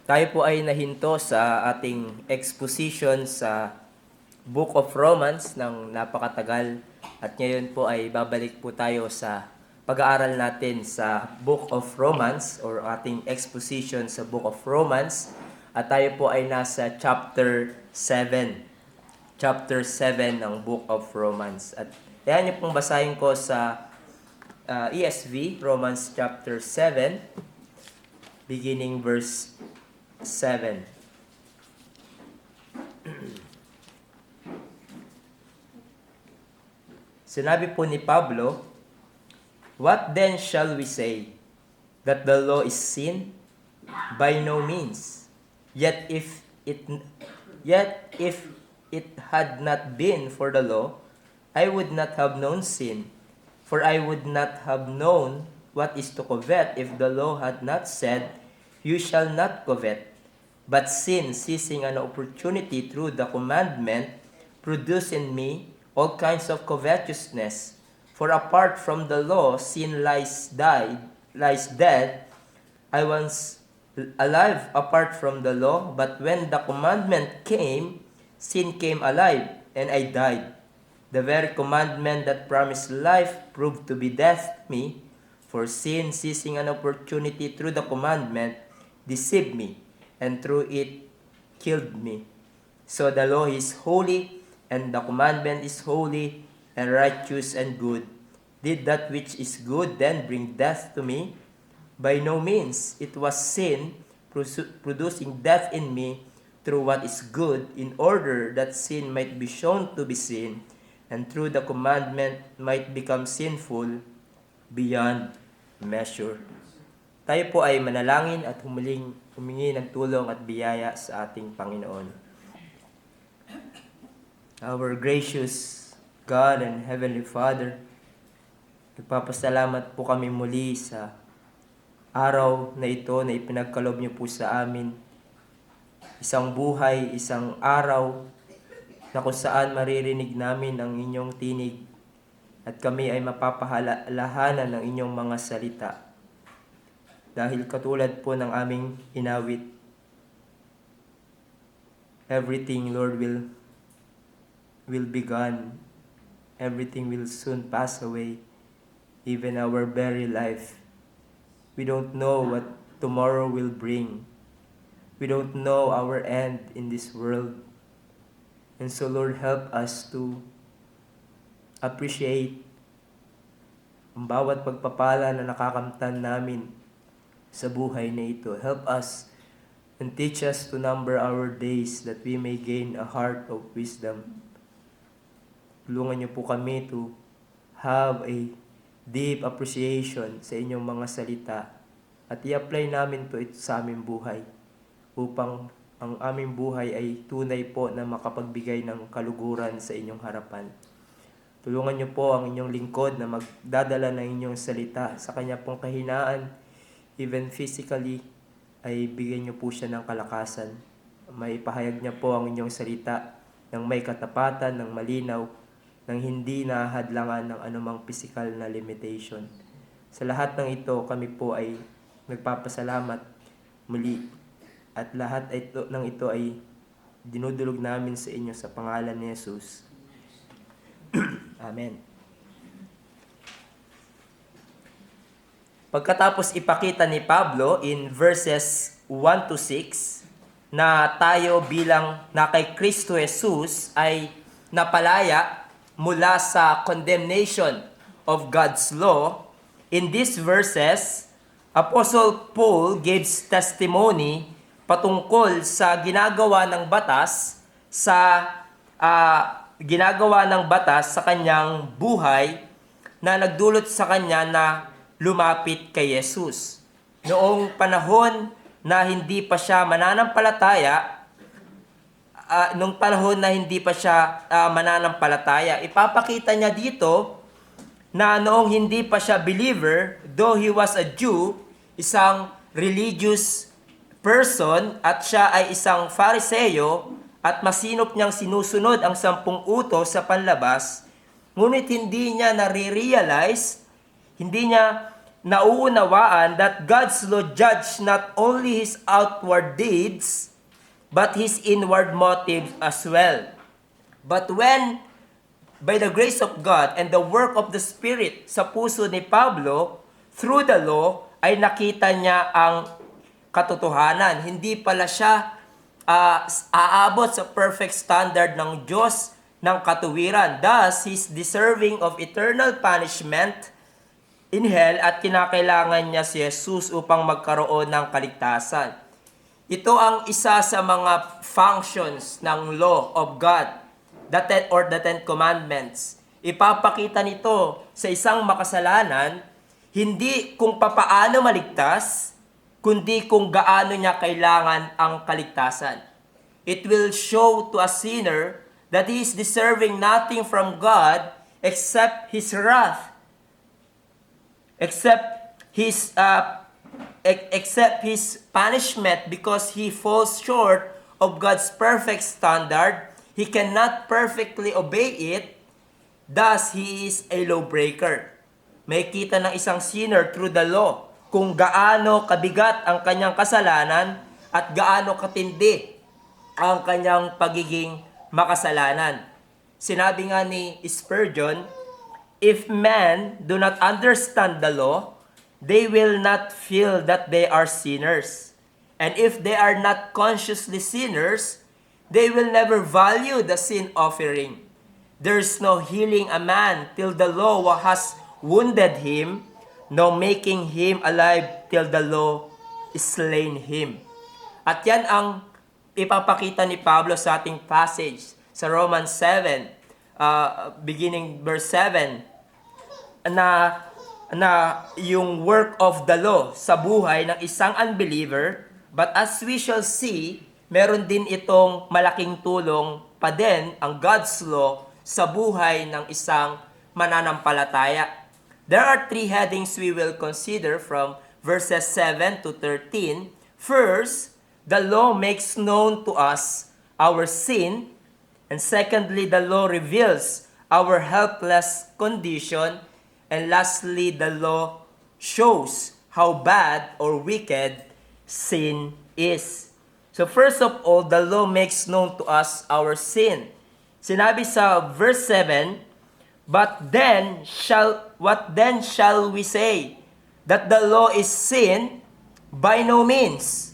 Tayo po ay nahinto sa ating exposition sa Book of Romans ng napakatagal at ngayon po ay babalik po tayo sa pag-aaral natin sa Book of Romans or ating exposition sa Book of Romans at tayo po ay nasa chapter 7. Chapter 7 ng Book of Romans. At yan yung pong basahin ko sa ESV, Romans chapter 7, beginning verse 7. Sinabi po ni Pablo, "What then shall we say? That the law is sin? By no means. Yet if it had not been for the law, I would not have known sin. For I would not have known what is to covet if the law had not said, 'You shall not covet.' But sin, seizing an opportunity through the commandment, produced in me all kinds of covetousness. For apart from the law, sin lies dead. I was alive apart from the law, but when the commandment came, sin came alive, and I died. The very commandment that promised life proved to be death to me, for sin, seizing an opportunity through the commandment, deceived me, and through it killed me. So the law is holy, and the commandment is holy, and righteous and good. Did that which is good then bring death to me? By no means. It was sin producing death in me through what is good, in order that sin might be shown to be sin, and through the commandment might become sinful beyond measure." Tayo po ay manalangin at humingi ng tulong at biyaya sa ating Panginoon. Our gracious God and Heavenly Father, nagpapasalamat po kami muli sa araw na ito na ipinagkaloob niyo po sa amin. Isang buhay, isang araw na kung saan maririnig namin ang inyong tinig at kami ay mapapahalahanan ng inyong mga salita. Dahil katulad po ng aming inawit, everything, Lord, will be gone. Everything will soon pass away, even our very life. We don't know what tomorrow will bring. We don't know our end in this world. And so, Lord, help us to appreciate ang bawat pagpapala na nakakamtan namin sa buhay na ito. Help us and teach us to number our days that we may gain a heart of wisdom. Tulungan niyo po kami to have a deep appreciation sa inyong mga salita at i-apply namin to ito sa aming buhay upang ang aming buhay ay tunay po na makapagbigay ng kaluguran sa inyong harapan. Tulungan niyo po ang inyong lingkod na magdadala ng inyong salita sa kanya pong kahinaan, even physically, ay bigyan niyo po siya ng kalakasan. May pahayag niya po ang inyong salita ng may katapatan, ng malinaw, ng hindi nahadlangan ng anumang physical na limitation. Sa lahat ng ito, kami po ay nagpapasalamat muli. At lahat ng ito ay dinudulog namin sa inyo sa pangalan ni Jesus. Amen. Pagkatapos ipakita ni Pablo in verses 1 to 6 na tayo bilang na kay Kristo Jesus ay napalaya mula sa condemnation of God's law, in these verses, Apostle Paul gives testimony patungkol sa ginagawa ng batas sa kanyang buhay na nagdulot sa kanya na lumapit kay Jesus. Noong panahon na hindi pa siya mananampalataya, ipapakita niya dito na noong hindi pa siya believer, though he was a Jew, isang religious person at siya ay isang Fariseo at masinop niyang sinusunod ang 10 utos sa panlabas, ngunit hindi niya nare-realize, hindi niya nauunawaan that God's law judged not only his outward deeds, but his inward motives as well. But when, by the grace of God and the work of the Spirit sa puso ni Pablo, through the law, ay nakita niya ang katotohanan. Hindi pala siya aabot sa perfect standard ng Diyos ng katuwiran. Thus, he's deserving of eternal punishment in hell at kinakailangan niya si Jesus upang magkaroon ng kaligtasan. Ito ang isa sa mga functions ng law of God, the Ten Commandments. Ipapakita nito sa isang makasalanan, hindi kung papaano maligtas, kundi kung gaano niya kailangan ang kaligtasan. It will show to a sinner that he is deserving nothing from God except His wrath, except His punishment, because he falls short of God's perfect standard. He cannot perfectly obey it, thus he is a lawbreaker. May kita ng isang sinner through the law kung gaano kabigat ang kanyang kasalanan at gaano katindi ang kanyang pagiging makasalanan. Sinabi nga ni Spurgeon, if men do not understand the law, they will not feel that they are sinners. And if they are not consciously sinners, they will never value the sin offering. There is no healing a man till the law has wounded him, no making him alive till the law slain him. At yan ang ipapakita ni Pablo sa ating passage sa Romans 7, beginning verse 7, na yung work of the law sa buhay ng isang unbeliever, but as we shall see, meron din itong malaking tulong pa din ang God's law sa buhay ng isang mananampalataya. There are three headings we will consider from verses 7 to 13. First, the law makes known to us our sin, and secondly, the law reveals our helpless condition, and lastly, the law shows how bad or wicked sin is. So first of all, the law makes known to us our sin. Sinabi sa verse 7, what then shall we say? That the law is sin? By no means.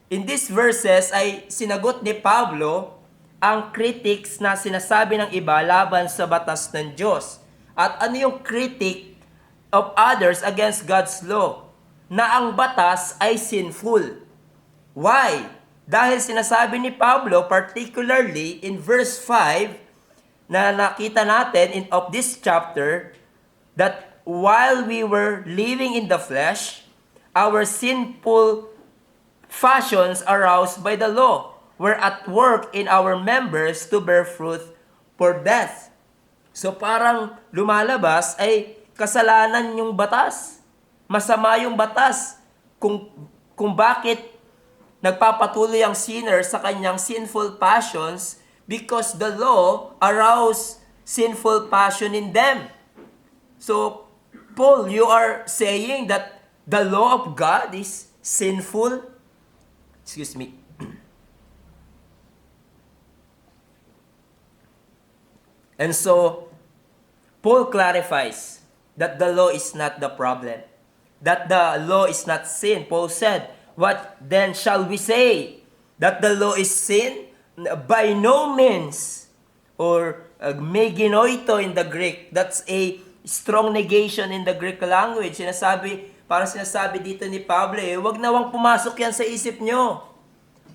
In these verses ay sinagot ni Pablo ang critics na sinasabi ng iba laban sa batas ng Diyos. At ano yung critic of others against God's law? Na ang batas ay sinful. Why? Dahil sinasabi ni Pablo, particularly in verse 5, na nakita natin of this chapter, that while we were living in the flesh, our sinful passions aroused by the law were at work in our members to bear fruit for death. So parang lumalabas ay kasalanan yung batas. Masama yung batas kung bakit nagpapatuloy ang sinner sa kanyang sinful passions, because the law aroused sinful passion in them. So, Paul, you are saying that the law of God is sinful? Excuse me. And so, Paul clarifies that the law is not the problem. That the law is not sin. Paul said, what then shall we say? That the law is sin? By no means. Or meginoito in the Greek. That's a strong negation in the Greek language. Parang sinasabi dito ni Pablo, wag nawang pumasok yan sa isip nyo.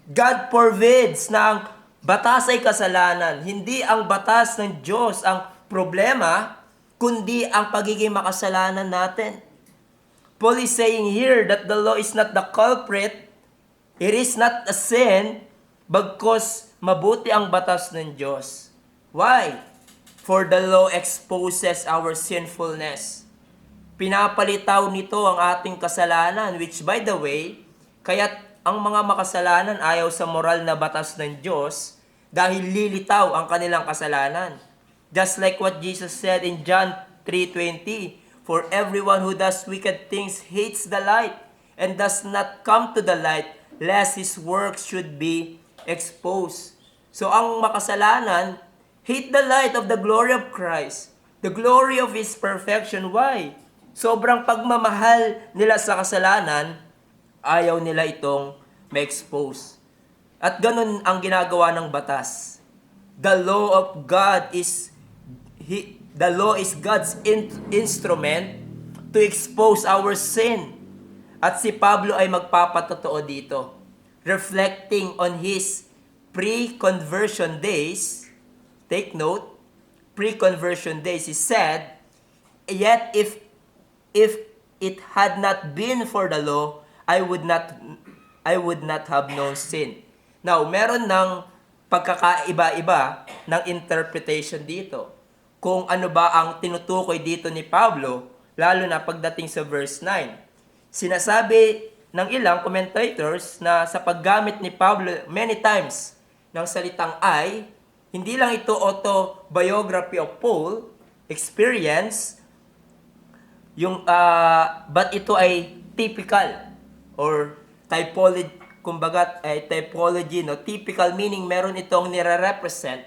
God forbids na ang batas ay kasalanan. Hindi ang batas ng Diyos ang problema, kundi ang pagiging makasalanan natin. Paul is saying here that the law is not the culprit. It is not a sin, bagkus mabuti ang batas ng Diyos. Why? For the law exposes our sinfulness. Pinapalitaw nito ang ating kasalanan, which by the way, kaya't ang mga makasalanan ayaw sa moral na batas ng Diyos dahil lilitaw ang kanilang kasalanan. Just like what Jesus said in John 3:20, For everyone who does wicked things hates the light, and does not come to the light, lest his works should be exposed. So ang makasalanan, hate the light of the glory of Christ, the glory of His perfection. Why? Sobrang pagmamahal nila sa kasalanan, ayaw nila itong ma-expose. At ganun ang ginagawa ng batas. The law of God is God's instrument to expose our sin. At si Pablo ay magpapatotoo dito, reflecting on his pre-conversion days. Take note, pre-conversion days, he said, "Yet if it had not been for the law, I would not have known sin." Now, meron ng pagkakaiba-iba ng interpretation dito. Kung ano ba ang tinutukoy dito ni Pablo, lalo na pagdating sa verse 9. Sinasabi ng ilang commentators na sa paggamit ni Pablo many times ng salitang I, hindi lang ito autobiography of Paul, experience, but ito ay typical or typology, kumbaga typology, no? Typical meaning meron itong nire-represent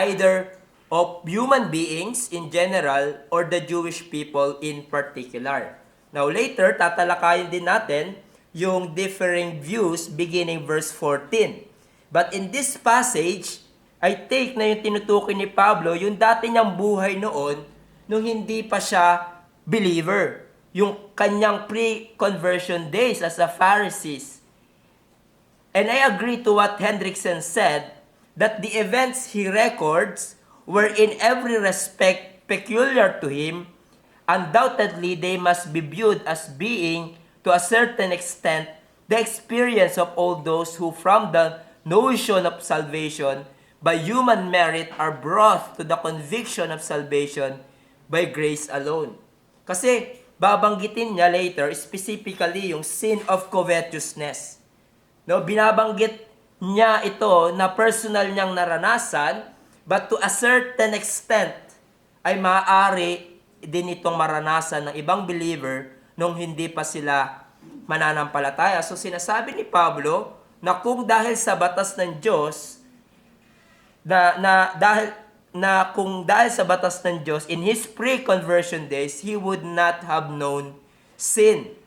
either of human beings in general or the Jewish people in particular. Now later, tatalakayin din natin yung differing views beginning verse 14. But in this passage, I take na yung tinutukoy ni Pablo, yung dati niyang buhay noon, nung hindi pa siya believer. Yung kanyang pre-conversion days as a Pharisees. And I agree to what Hendrickson said, that the events he records were in every respect peculiar to him. Undoubtedly, they must be viewed as being, to a certain extent, the experience of all those who from the notion of salvation by human merit are brought to the conviction of salvation by grace alone. Kasi babanggitin niya later specifically yung sin of covetousness. No, binabanggit niya ito na personal niyang naranasan, but to a certain extent ay maaari din itong maranasan ng ibang believer nung hindi pa sila mananampalataya. So sinasabi ni Pablo na kung dahil sa batas ng Diyos, kung dahil sa batas ng Diyos, in his pre-conversion days, he would not have known sin.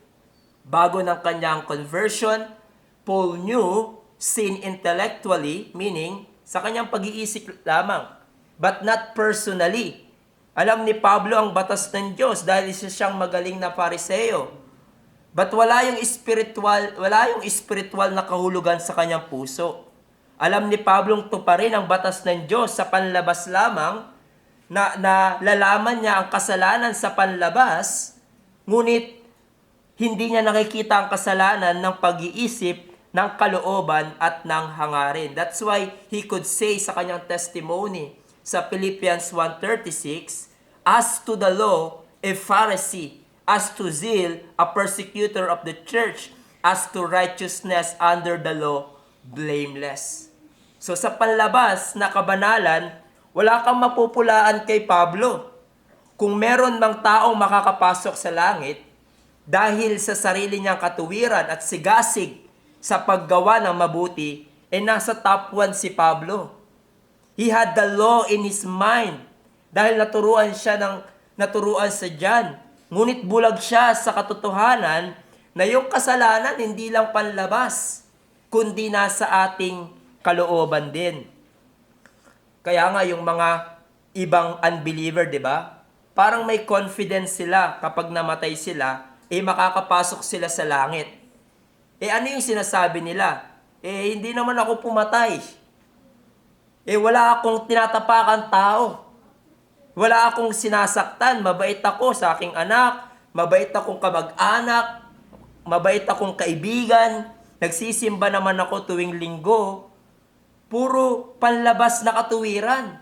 Bago ng kanyang conversion, Paul knew sin intellectually, meaning sa kanyang pag-iisip lamang, but not personally. Alam ni Pablo ang batas ng Diyos dahil isa siyang magaling na Pariseo. But wala yung spiritual na kahulugan sa kanyang puso. Alam ni Pablong tuparin ang batas ng Diyos sa panlabas lamang, na lalaman niya ang kasalanan sa panlabas, ngunit hindi niya nakikita ang kasalanan ng pag-iisip, ng kalooban at ng hangarin. That's why he could say sa kanyang testimony sa Philippians 1:36, "As to the law, a Pharisee; as to zeal, a persecutor of the church; as to righteousness under the law, blameless." So sa panlabas na kabanalan, wala kang mapupulaan kay Pablo. Kung meron mang taong makakapasok sa langit, dahil sa sarili niyang katuwiran at sigasig sa paggawa ng mabuti, nasa top 1 si Pablo. He had the law in his mind dahil naturuan sa Diyan. Ngunit bulag siya sa katotohanan na yung kasalanan hindi lang panlabas, kundi nasa ating kalooban din. Kaya nga yung mga ibang unbeliever, di ba? Parang may confidence sila kapag namatay sila, makakapasok sila sa langit. Ano yung sinasabi nila? Hindi naman ako pumatay. Wala akong tinatapakan tao. Wala akong sinasaktan. Mabait ako sa aking anak. Mabait akong kamag-anak. Mabait akong kaibigan. Nagsisimba naman ako tuwing linggo. Puro panlabas na katuwiran.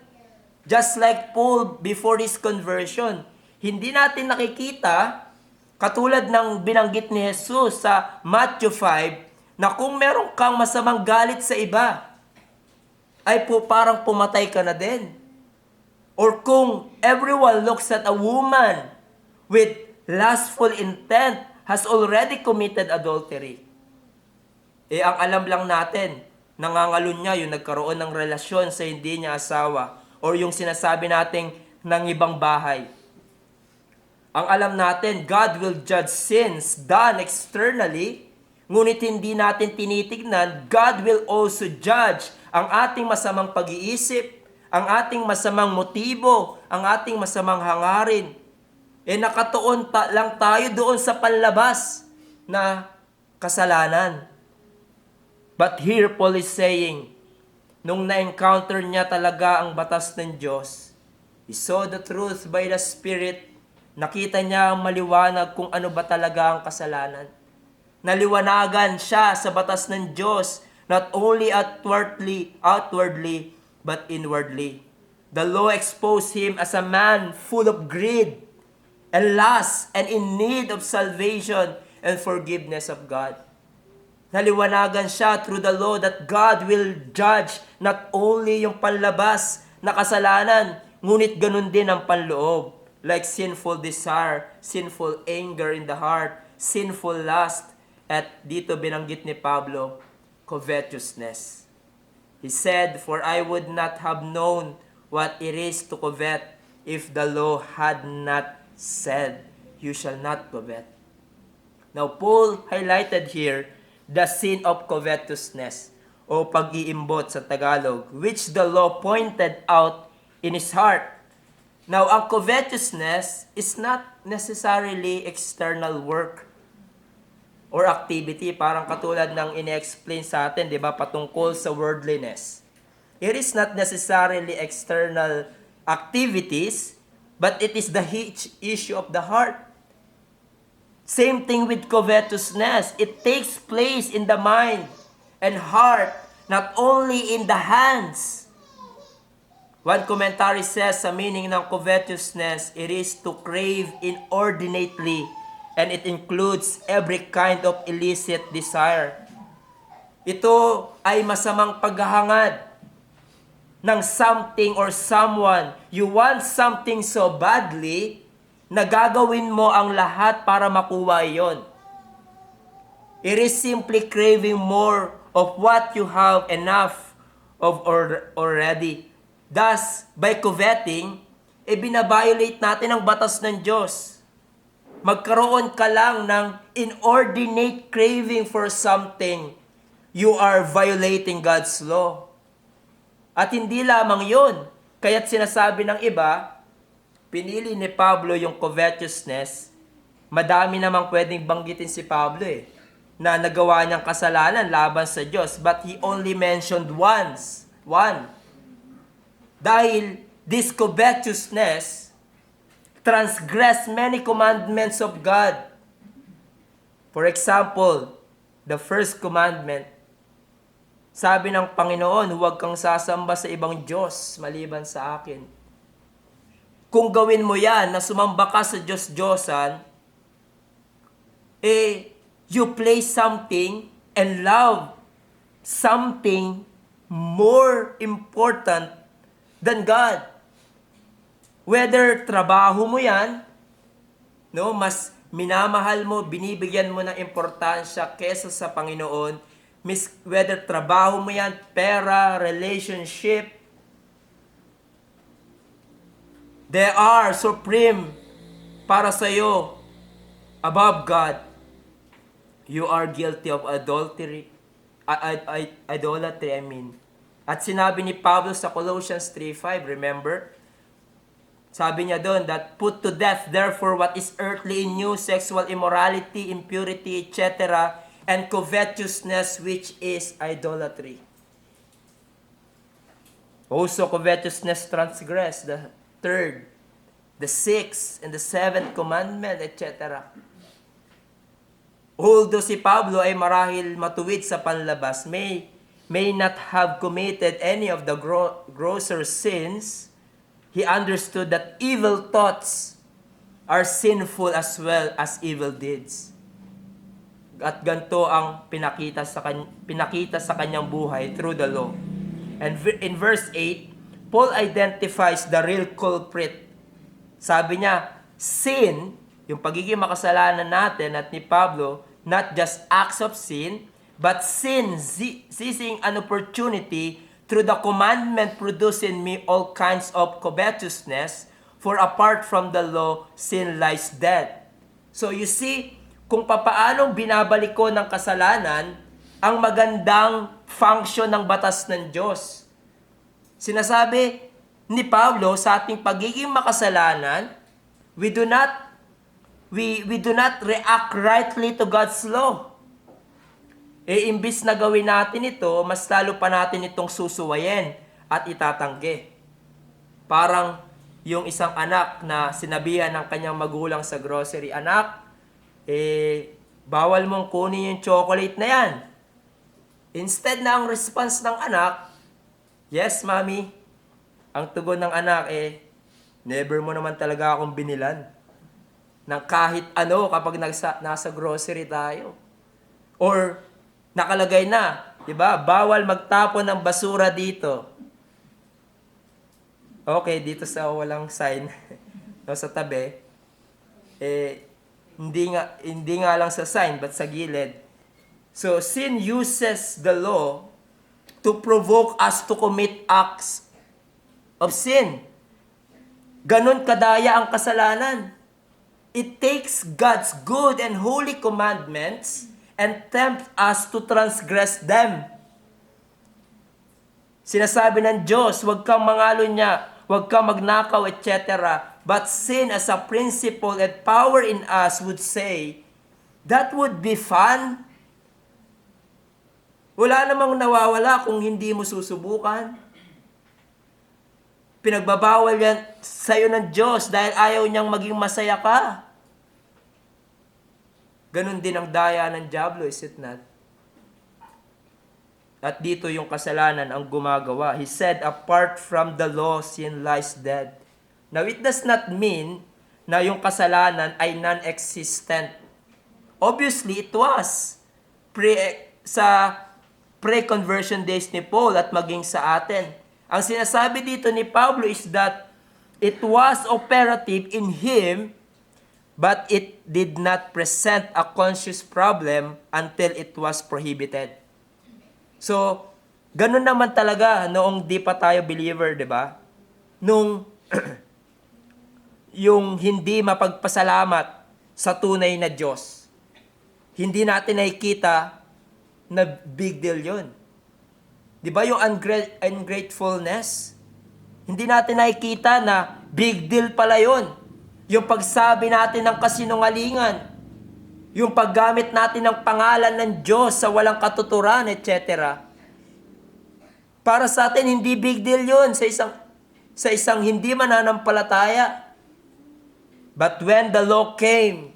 Just like Paul before his conversion. Hindi natin nakikita, katulad ng binanggit ni Jesus sa Matthew 5, na kung meron kang masamang galit sa iba, ay parang pumatay ka na din. Or kung everyone looks at a woman with lustful intent, has already committed adultery. Ang alam lang natin, nangangalun niya yung nagkaroon ng relasyon sa hindi niya asawa or yung sinasabi nating ng ibang bahay. Ang alam natin, God will judge sins done externally, ngunit hindi natin tinitignan, God will also judge ang ating masamang pag-iisip, ang ating masamang motibo, ang ating masamang hangarin. Nakatuon lang tayo doon sa panlabas na kasalanan. But here Paul is saying, nung na-encounter niya talaga ang batas ng Diyos, he saw the truth by the Spirit, nakita niya ang maliwanag kung ano ba talaga ang kasalanan. Naliwanagan siya sa batas ng Diyos, not only outwardly, but inwardly. The law exposed him as a man full of greed and lust and in need of salvation and forgiveness of God. Naliwanagan siya through the law that God will judge not only yung panlabas na kasalanan, ngunit ganun din ang panloob. Like sinful desire, sinful anger in the heart, sinful lust, at dito binanggit ni Pablo, covetousness. He said, "For I would not have known what it is to covet if the law had not said, you shall not covet." Now, Paul highlighted here the sin of covetousness o pag-iimbot sa Tagalog, which the law pointed out in his heart. Now, ang covetousness is not necessarily external work or activity, parang katulad ng ine-explain sa atin, di ba, patungkol sa worldliness. It is not necessarily external activities, but it is the issue of the heart. Same thing with covetousness. It takes place in the mind and heart, not only in the hands. One commentary says sa meaning ng covetousness, it is to crave inordinately, and it includes every kind of illicit desire. Ito ay masamang paghahangad ng something or someone. You want something so badly na gagawin mo ang lahat para makuha iyon. It is simply craving more of what you have enough of already. Thus, by coveting, binabiolate natin ang batas ng Diyos. Magkaroon ka lang ng inordinate craving for something, you are violating God's law. At hindi lamang yun, kaya't sinasabi ng iba, pinili ni Pablo yung covetousness, madami namang pwedeng banggitin si Pablo na nagawa niyang kasalanan laban sa Diyos, but he only mentioned one. Dahil this covetousness transgress many commandments of God. For example, the first commandment, sabi ng Panginoon, huwag kang sasamba sa ibang Diyos maliban sa akin. Kung gawin mo yan, na sumamba ka sa Diyos-Diyosan, you place something and love something more important than God. Whether trabaho mo yan, mas minamahal mo, binibigyan mo ng importansya kesa sa Panginoon, whether trabaho mo yan, pera, relationship, they are supreme para sa iyo above God. You are guilty of adultery. Idolatry. At sinabi ni Pablo sa Colossians 3:5, remember? Sabi niya doon that put to death therefore what is earthly in you, sexual immorality, impurity, etc., and covetousness, which is idolatry. Also, covetousness transgress the third, the sixth, and the seventh commandment, etc. Although si Pablo ay marahil matuwid sa panlabas, may not have committed any of the grosser sins, he understood that evil thoughts are sinful as well as evil deeds. At ganito ang pinakita sa kanyang buhay through the law. And in verse 8, Paul identifies the real culprit. Sabi niya, sin Yung pagiging makasalanan natin at ni Pablo, not just acts of sin, but sin seizing an opportunity through the commandment produce in me all kinds of covetousness, for apart from the law, sin lies dead. So you see, kung papaanong binabalik ko ng kasalanan ang magandang function ng batas ng Diyos. Sinasabi ni Pablo sa ating pagiging makasalanan, we do not react rightly to God's law. Imbis na gawin natin ito, mas lalo pa natin itong susuwayin at itatanggi. Parang yung isang anak na sinabihan ng kanyang magulang sa grocery, anak, bawal mong kunin yung chocolate na yan. Instead na ang response ng anak, yes, mommy. Ang tugon ng anak, never mo naman talaga akong binilan ng kahit ano kapag nasa grocery tayo. Or, nakalagay na, di ba? Bawal magtapon ng basura dito. Okay, dito sa walang sign, no, sa tabi, hindi nga lang sa sign, but sa gilid. So, sin uses the law to provoke us to commit acts of sin. Ganon kadaya ang kasalanan. It takes God's good and holy commandments and tempts us to transgress them. Sinasabi ng Diyos, huwag kang mangalo niya, huwag kang magnakaw, etc. But sin as a principle and power in us would say, that would be fun. Wala namang nawawala kung hindi mo susubukan. Pinagbabawal yan sa'yo ng Diyos dahil ayaw niyang maging masaya ka. Ganon din ang daya ng diablo, is it not? At dito yung kasalanan ang gumagawa. He said, apart from the law, sin lies dead. Now, it does not mean na yung kasalanan ay non-existent. Obviously, it was. Sa pre-conversion days ni Paul at maging sa atin. Ang sinasabi dito ni Pablo is that it was operative in him, but it did not present a conscious problem until it was prohibited. So, ganun naman talaga noong di pa tayo believer, di ba? Nung yung hindi mapagpasalamat sa tunay na Diyos. Hindi natin nakikita na big deal yun. Di ba yung ungratefulness? Hindi natin nakikita na big deal pala yun. Yung pagsabi natin ng kasinungalingan, yung paggamit natin ng pangalan ng Diyos sa walang katuturan, etc. Para sa atin, hindi big deal yun sa isang hindi mananampalataya. But when the law came,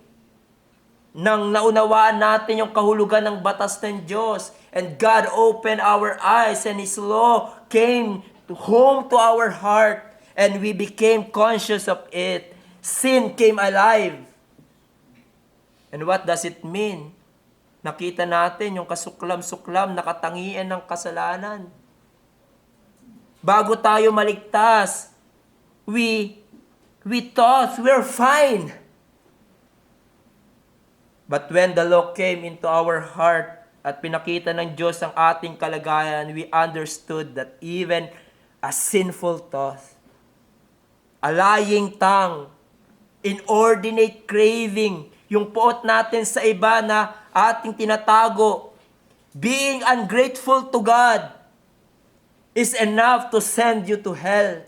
nang naunawaan natin yung kahulugan ng batas ng Diyos, and God opened our eyes, and His law came home to our heart, and we became conscious of it, sin came alive. And what does it mean? Nakita natin yung kasuklam-suklam na katangian ng kasalanan. Bago tayo maligtas, we thought we're fine. But when the law came into our heart at pinakita ng Diyos ang ating kalagayan, we understood that even a sinful thought, a lying tongue, inordinate craving, yung puot natin sa iba na ating tinatago, being ungrateful to God, is enough to send you to hell.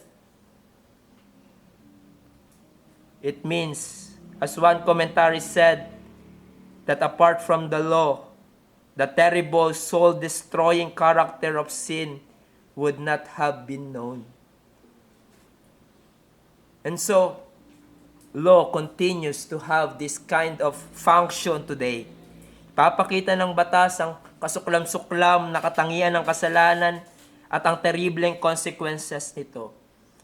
It means, as one commentary said, that apart from the law, the terrible soul-destroying character of sin would not have been known. And so, law continues to have this kind of function today. Papakita ng batas ang kasuklam-suklam na katangian ng kasalanan at ang terribleng consequences nito.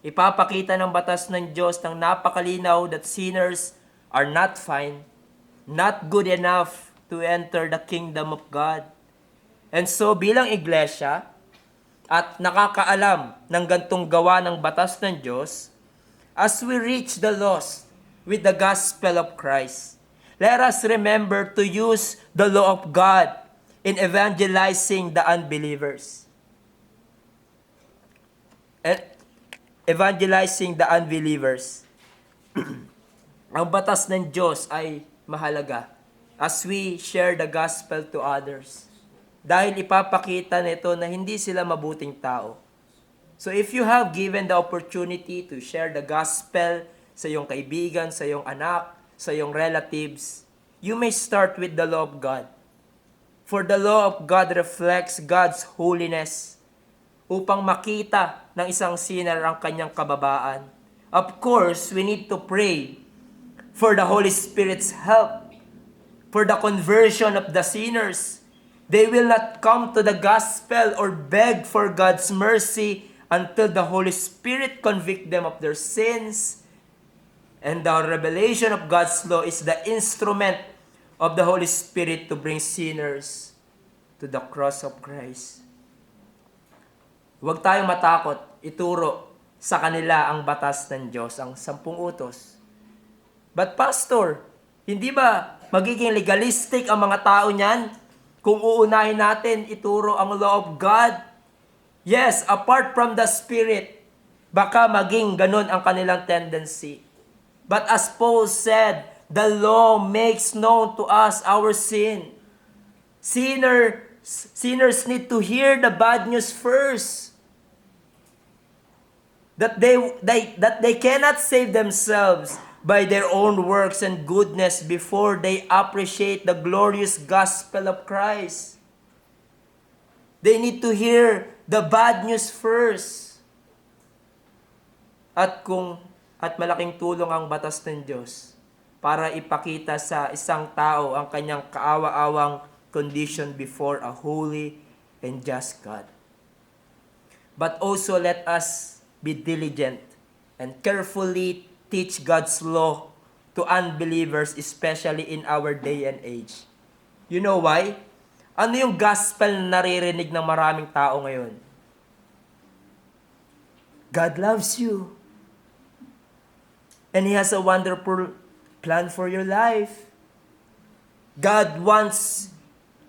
Ipapakita ng batas ng Diyos ng napakalinaw that sinners are not fine, not good enough to enter the kingdom of God. And so bilang iglesia at nakakaalam ng gantong gawa ng batas ng Diyos, as we reach the lost, with the gospel of Christ. Let us remember to use the law of God in evangelizing the unbelievers. And evangelizing the unbelievers. Ang batas ng Diyos ay mahalaga as we share the gospel to others. Dahil ipapakita nito na hindi sila mabuting tao. So if you have given the opportunity to share the gospel sa iyong kaibigan, sa iyong anak, sa iyong relatives, you may start with the law of God. For the law of God reflects God's holiness upang makita ng isang sinner ang kanyang kababaan. Of course, we need to pray for the Holy Spirit's help, for the conversion of the sinners. They will not come to the gospel or beg for God's mercy until the Holy Spirit convict them of their sins. And the revelation of God's law is the instrument of the Holy Spirit to bring sinners to the cross of Christ. Huwag tayong matakot ituro sa kanila ang batas ng Diyos, ang 10 utos. But Pastor, hindi ba magiging legalistic ang mga tao niyan kung uunahin natin ituro ang law of God? Yes, apart from the Spirit, baka maging ganun ang kanilang tendency. But as Paul said, the law makes known to us our sin. Sinners need to hear the bad news first. That they cannot save themselves by their own works and goodness before they appreciate the glorious gospel of Christ. They need to hear the bad news first. At malaking tulong ang batas ng Diyos para ipakita sa isang tao ang kanyang kaawa-awang condition before a holy and just God. But also let us be diligent and carefully teach God's law to unbelievers, especially in our day and age. You know why? Ano yung gospel na naririnig ng maraming tao ngayon? God loves you. And He has a wonderful plan for your life. God wants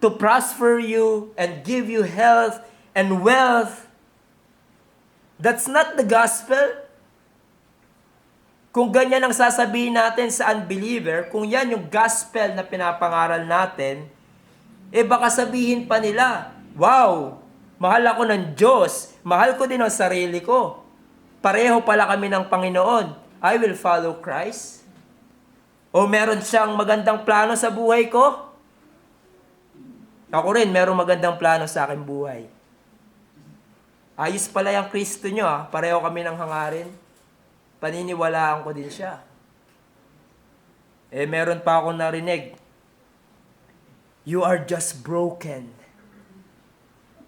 to prosper you and give you health and wealth. That's not the gospel. Kung ganyan ang sasabihin natin sa unbeliever, kung yan yung gospel na pinapangaral natin, baka sabihin pa nila, wow, mahal ako ng Diyos, mahal ko din ang sarili ko. Pareho pala kami ng Panginoon. I will follow Christ. O meron siyang magandang plano sa buhay ko? Ako rin, merong magandang plano sa aking buhay. Ayos pala yung Kristo nyo, pareho kami ng hangarin. Paniniwalaan ko din siya. Meron pa akong narinig. You are just broken.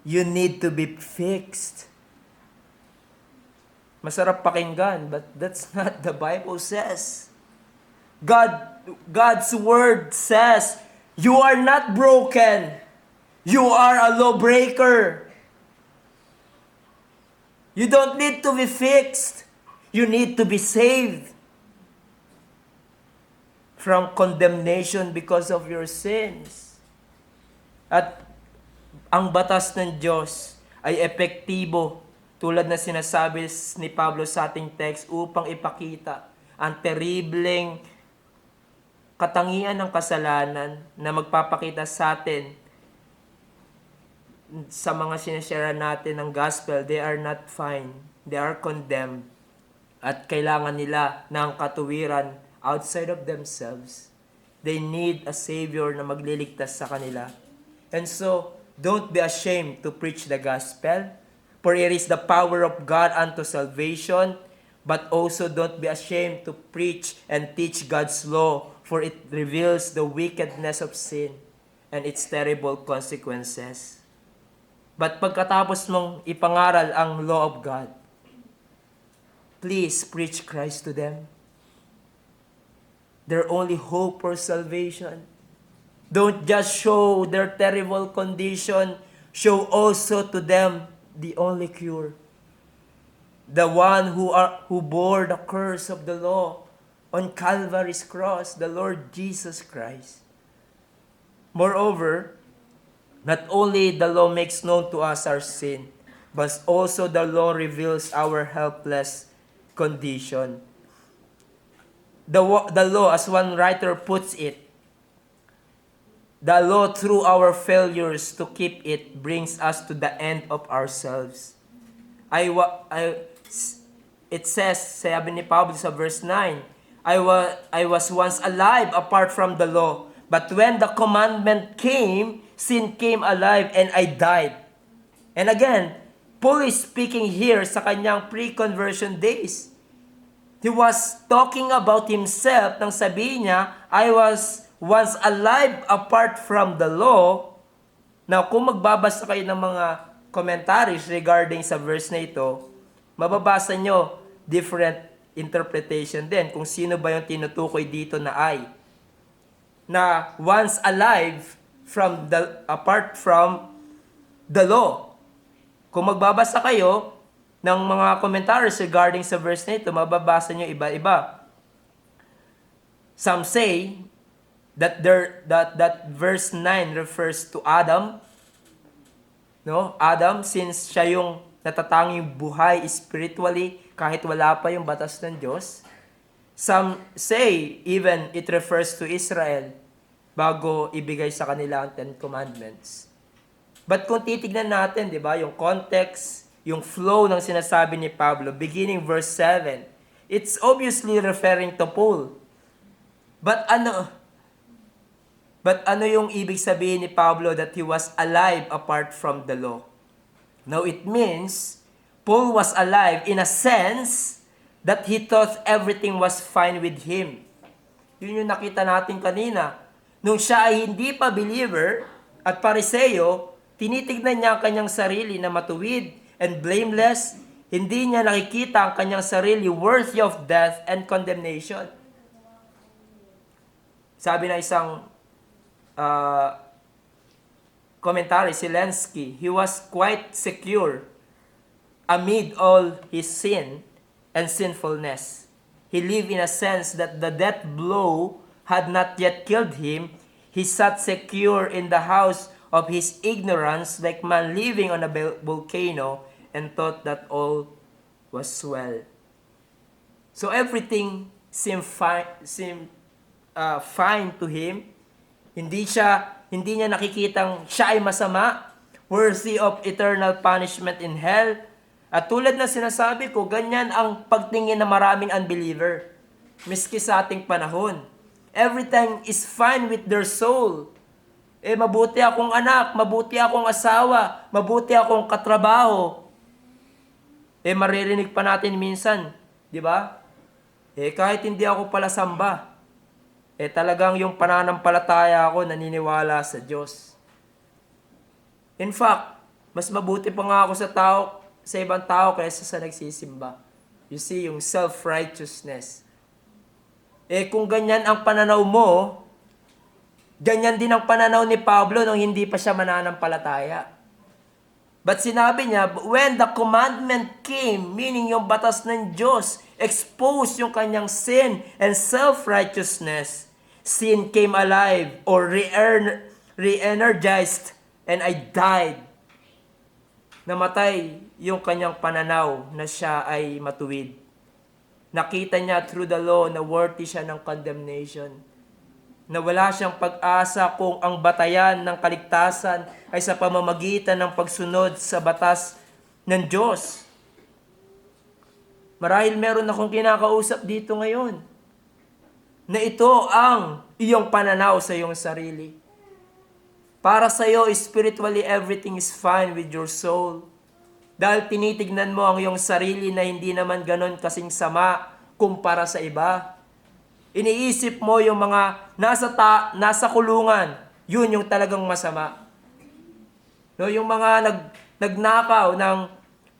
You need to be fixed. Masarap pakinggan, but that's not the Bible says. God's word says, you are not broken. You are a lawbreaker. You don't need to be fixed. You need to be saved from condemnation because of your sins. At ang batas ng Diyos ay epektibo tulad na sinasabi ni Pablo sa ating text upang ipakita ang terribleng katangian ng kasalanan na magpapakita sa atin sa mga sinashare natin ng gospel, they are not fine. They are condemned. At kailangan nila ng katuwiran outside of themselves. They need a Savior na magliligtas sa kanila. And so, don't be ashamed to preach the gospel. For it is the power of God unto salvation, but also don't be ashamed to preach and teach God's law, for it reveals the wickedness of sin and its terrible consequences. But pagkatapos mong ipangaral ang law of God, please preach Christ to them. Their only hope for salvation. Don't just show their terrible condition, show also to them the only cure. The one who bore the curse of the law. on Calvary's cross, the Lord Jesus Christ. Moreover, not only the law makes known to us our sin, but also the law reveals our helpless condition. The law, as one writer puts it, the law through our failures to keep it brings us to the end of ourselves. It says, sabi ni Pablo sa verse 9, I was once alive apart from the law, but when the commandment came, sin came alive and I died. And again, Paul is speaking here sa kanyang pre-conversion days. He was talking about himself nang sabihin niya, I was once alive apart from the law. Now, kung magbabasa kayo ng mga commentaries regarding sa verse na ito, mababasa nyo different interpretation din kung sino ba yung tinutukoy dito na I. Na once alive apart from the law. Kung magbabasa kayo ng mga commentaries regarding sa verse na ito, mababasa nyo iba-iba. Some say that verse 9 refers to Adam. No? Adam, since siya yung natatanging buhay spiritually kahit wala pa yung batas ng Diyos. Some say even it refers to Israel bago ibigay sa kanila ang Ten Commandments. But kung titignan natin, di ba, yung context, yung flow ng sinasabi ni Pablo, beginning verse 7, it's obviously referring to Paul. But ano yung ibig sabihin ni Pablo that he was alive apart from the law? Now, it means Paul was alive in a sense that he thought everything was fine with him. Yun yung nakita natin kanina. Nung siya ay hindi pa believer at Pariseo, tinitignan niya ang kanyang sarili na matuwid and blameless. Hindi niya nakikita ang kanyang sarili worthy of death and condemnation. Sabi na isang commentary, si Lenski, he was quite secure amid all his sin and sinfulness. He lived in a sense that the death blow had not yet killed him. He sat secure in the house of his ignorance like man living on a volcano and thought that all was well. So everything seemed fine to him. Hindi niya nakikitang siya ay masama, worthy of eternal punishment in hell. At tulad na sinasabi ko, ganyan ang pagtingin ng maraming unbeliever. Miski sa ating panahon. Everything is fine with their soul. Mabuti akong anak, mabuti akong asawa, mabuti akong katrabaho. Maririnig pa natin minsan, di ba? Kahit hindi ako pala samba, talagang yung pananampalataya ako naniniwala sa Diyos. In fact, mas mabuti pa nga ako sa ibang tao kaysa sa nagsisimba. You see, yung self-righteousness. Kung ganyan ang pananaw mo, ganyan din ang pananaw ni Pablo nung hindi pa siya mananampalataya. But sinabi niya, when the commandment came, meaning yung batas ng Diyos, exposed yung kanyang sin and self-righteousness, sin came alive or re-energized and I died. Namatay yung kanyang pananaw na siya ay matuwid. Nakita niya through the law na worthy siya ng condemnation. Na wala siyang pag-asa kung ang batayan ng kaligtasan ay sa pamamagitan ng pagsunod sa batas ng Diyos. Marahil meron akong kinakausap dito ngayon na ito ang iyong pananaw sa iyong sarili. Para sa iyo, spiritually, everything is fine with your soul. Dahil tinitignan mo ang iyong sarili na hindi naman ganon kasing sama kumpara sa iba. Iniisip mo yung mga nasa kulungan, yun yung talagang masama. No, yung mga nagnakaw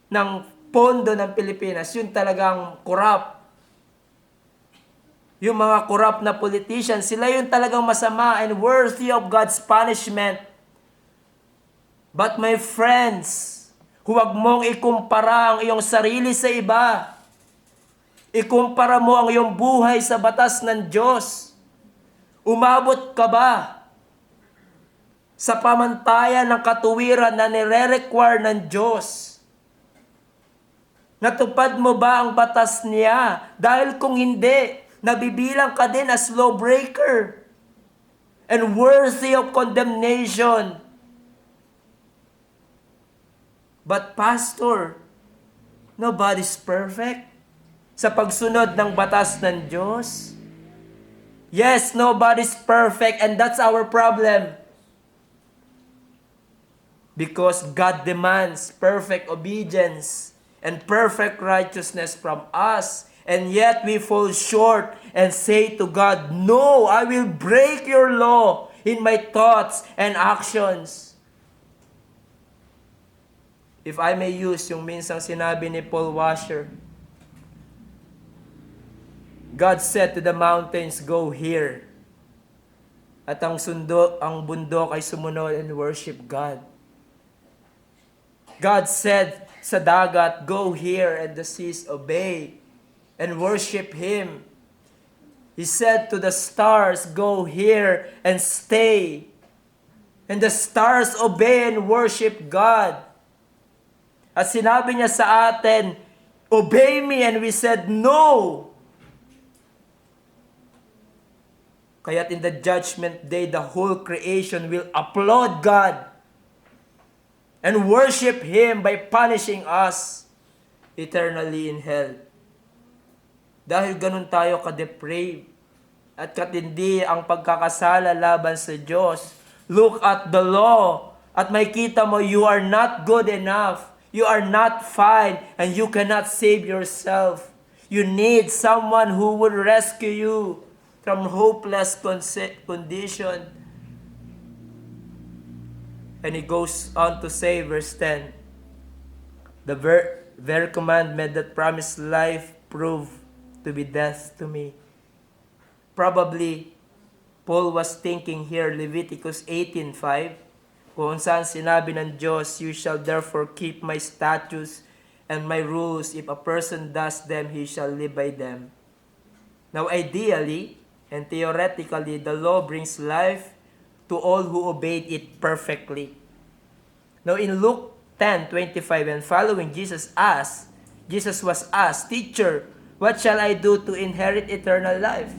ng pondo ng Pilipinas, yun talagang corrupt. Yung mga corrupt na politicians, sila yung talagang masama and worthy of God's punishment. But my friends, huwag mong ikumpara ang iyong sarili sa iba. Ikumpara mo ang iyong buhay sa batas ng Diyos. Umabot ka ba sa pamantayan ng katuwiran na nire-require ng Diyos? Natupad mo ba ang batas niya? Dahil kung hindi, nabibilang ka din as lawbreaker and worthy of condemnation. But Pastor, nobody's perfect sa pagsunod ng batas ng Diyos. Yes, nobody's perfect, and that's our problem. Because God demands perfect obedience and perfect righteousness from us, and yet we fall short and say to God, "No, I will break your law in my thoughts and actions." If I may use yung minsang sinabi ni Paul Washer, God said to the mountains, "Go here." At ang bundok ay sumunod and worship God. God said sa dagat, "Go here," and the seas obey and worship Him. He said to the stars, "Go here and stay." And the stars obey and worship God. At sinabi niya sa atin, "Obey me," and we said, "No." Kaya't in the judgment day, the whole creation will applaud God and worship Him by punishing us eternally in hell. Dahil ganun tayo ka-depraved at katindi ang pagkakasala laban sa Diyos. Look at the law at makita mo you are not good enough. You are not fine and you cannot save yourself. You need someone who will rescue you from hopeless condition. And he goes on to say, verse 10, "The very commandment that promised life proved to be death to me." Probably, Paul was thinking here Leviticus 18:5, kung saan sinabi ng Diyos, "You shall therefore keep my statutes and my rules. If a person does them, he shall live by them." Now, ideally and theoretically, the law brings life to all who obeyed it perfectly. Now in Luke 10:25 and following, Jesus was asked, "Teacher, what shall I do to inherit eternal life?"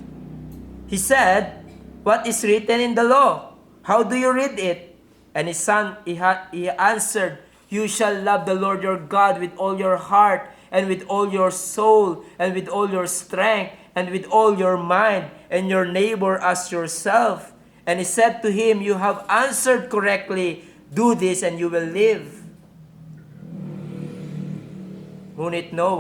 He said, "What is written in the law? How do you read it?" And he answered, "You shall love the Lord your God with all your heart and with all your soul and with all your strength and with all your mind, and your neighbor as yourself." And he said to him, "You have answered correctly. Do this and you will live." Ngunit no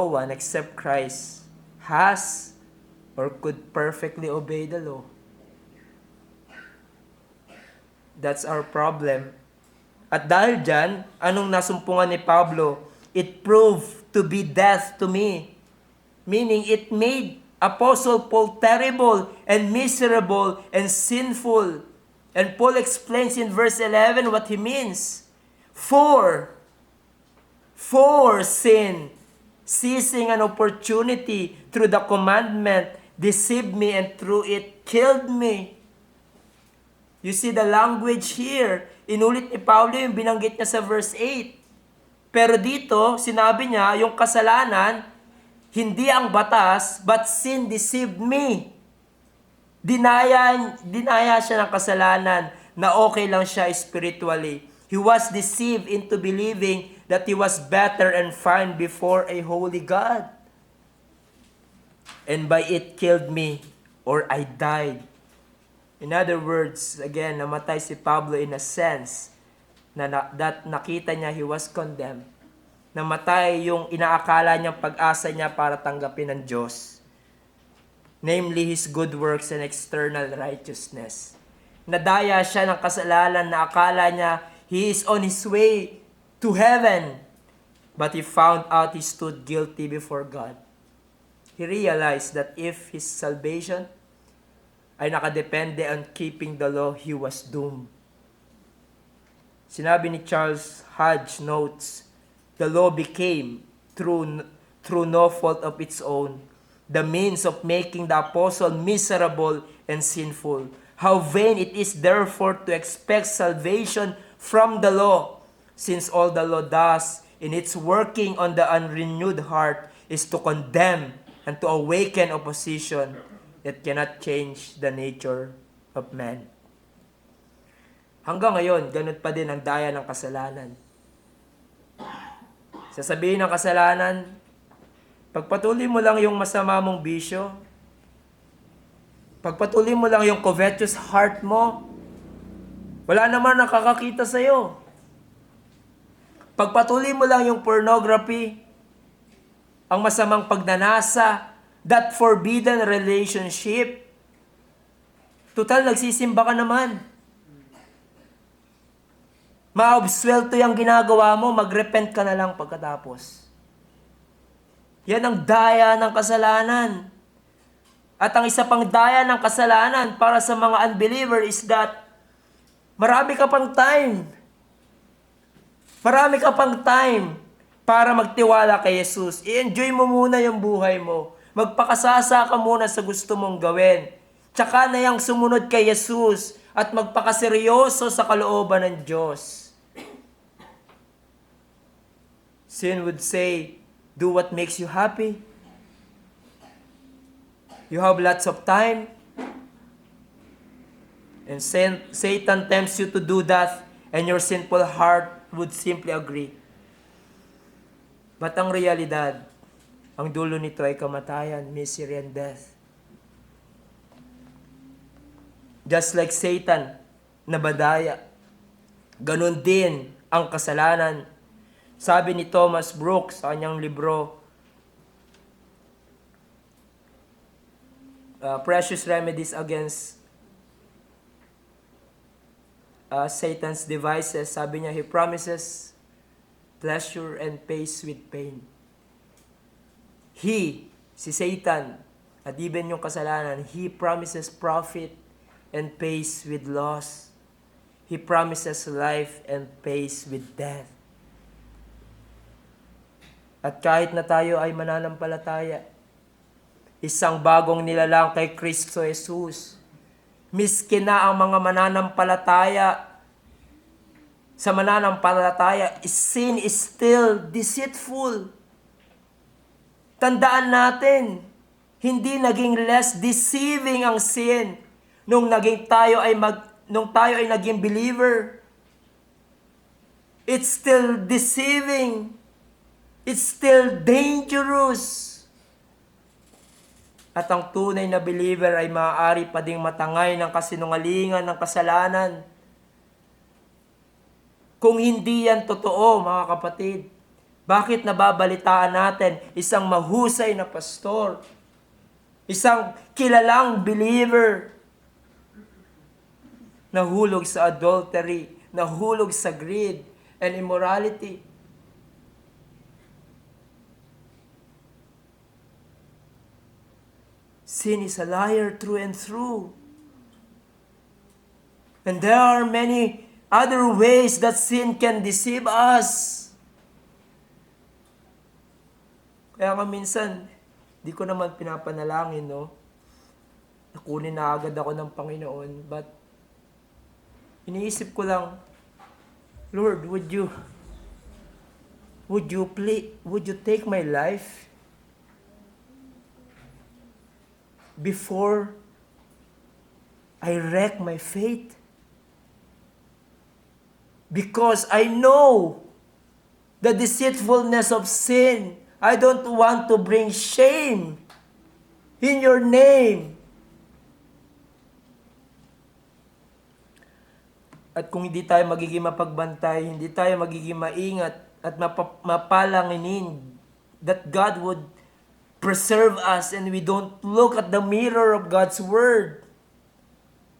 one except Christ has or could perfectly obey the law. That's our problem. At dahil dyan, anong nasumpungan ni Pablo? It proved to be death to me. Meaning, it made Apostle Paul terrible and miserable and sinful. And Paul explains in verse 11 what he means. For sin, seizing an opportunity through the commandment, deceived me, and through it killed me. You see the language here. Inulit ni Paulo yung binanggit niya sa verse 8. Pero dito, sinabi niya, yung kasalanan, hindi ang batas, but sin deceived me. Dinaya siya ng kasalanan na okay lang siya spiritually. He was deceived into believing that he was better and fine before a holy God. And by it killed me, or I died. In other words, again, namatay si Pablo in a sense that nakita niya he was condemned. Namatay yung inaakala niyang pag-asa niya para tanggapin ng Diyos. Namely, his good works and external righteousness. Nadaya siya ng kasalanan na akala niya he is on his way to heaven. But he found out he stood guilty before God. He realized that if his salvation ay nakadepende on keeping the law, he was doomed. Sinabi ni Charles Hodge notes, the law became, through through no fault of its own, the means of making the apostle miserable and sinful. How vain it is therefore to expect salvation from the law, since all the law does in its working on the unrenewed heart is to condemn and to awaken opposition that cannot change the nature of man. Hanggang ngayon, ganun pa din ang daya ng kasalanan. Sasabihin ng kasalanan, pagpatuloy mo lang yung masama mong bisyo, pagpatuloy mo lang yung covetous heart mo, wala naman nakakakita sa'yo. Pagpatuloy mo lang yung pornography, ang masamang pagnanasa, that forbidden relationship, total nagsisimba ka naman. Ma-absuelto yung ginagawa mo, mag-repent ka na lang pagkatapos. Yan ang daya ng kasalanan. At ang isa pang daya ng kasalanan para sa mga unbeliever is that marami ka pang time. Marami ka pang time para magtiwala kay Jesus. I-enjoy mo muna yung buhay mo. Magpakasasa ka muna sa gusto mong gawin. Tsaka na yung sumunod kay Jesus at magpakaseryoso sa kalooban ng Diyos. Sin would say, do what makes you happy. You have lots of time. And Satan tempts you to do that, and your sinful heart would simply agree. But ang realidad, ang dulo nito ay kamatayan, misery, and death. Just like Satan na badaya, ganun din ang kasalanan. Sabi ni Thomas Brooks sa kanyang libro, Precious Remedies Against Satan's Devices, sabi niya, he promises pleasure and pays with pain. Si Satan, at even yung kasalanan, he promises profit and pays with loss. He promises life and pays with death. At kahit na tayo ay mananampalataya, isang bagong nilalang kay Kristo Jesus, miski na ang mga mananampalataya, sa mananampalataya, sin is still deceitful. Tandaan natin, hindi naging less deceiving ang sin nung tayo ay naging believer. It's still deceiving. It's still dangerous. At ang tunay na believer ay maaari pa ding matangay ng kasinungalingan ng kasalanan. Kung hindi yan totoo, mga kapatid, bakit nababalitaan natin isang mahusay na pastor, isang kilalang believer, nahulog sa adultery, nahulog sa greed and immorality? Sin is a liar through and through. And there are many other ways that sin can deceive us. Kaya nga minsan, di ko naman pinapanalangin, no? Nakunin na agad ako ng Panginoon. But, iniisip ko lang, Lord, would you take my life before I wreck my faith? Because I know the deceitfulness of sin. I don't want to bring shame in your name. At kung hindi tayo magiging mapagbantay, hindi tayo magiging maingat at mapalanginin that God would preserve us and we don't look at the mirror of God's Word,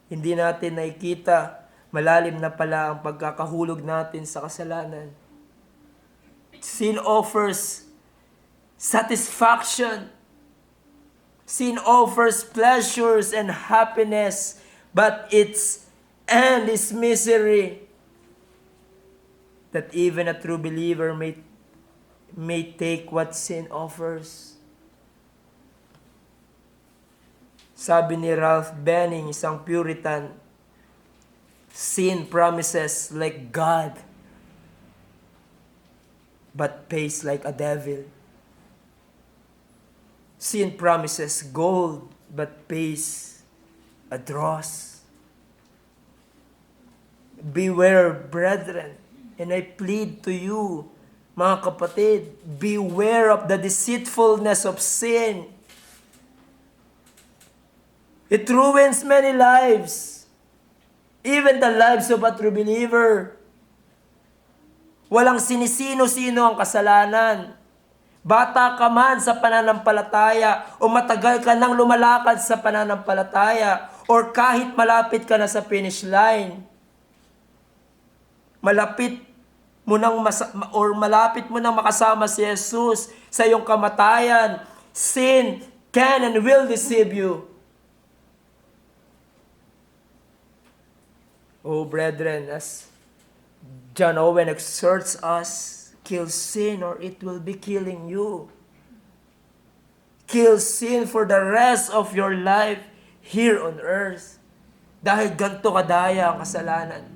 hindi natin nakikita malalim na pala ang pagkakahulog natin sa kasalanan. Sin offers satisfaction. Sin offers pleasures and happiness, but its end is misery. That even a true believer may take what sin offers. Sabi ni Ralph Benning, isang Puritan, sin promises like God, but pays like a devil. Sin promises gold, but pays a dross. Beware, brethren, and I plead to you, mga kapatid, beware of the deceitfulness of sin. It ruins many lives, even the lives of a true believer. Walang sinisino-sino ang kasalanan. Bata ka man sa pananampalataya o matagal ka nang lumalakad sa pananampalataya or kahit malapit ka na sa finish line. Malapit mo nang makasama si Jesus sa iyong kamatayan. Sin can and will deceive you. Oh, brethren, as John Owen exhorts us, kill sin or it will be killing you. Kill sin for the rest of your life here on earth. Dahil ganito kadaya ang kasalanan.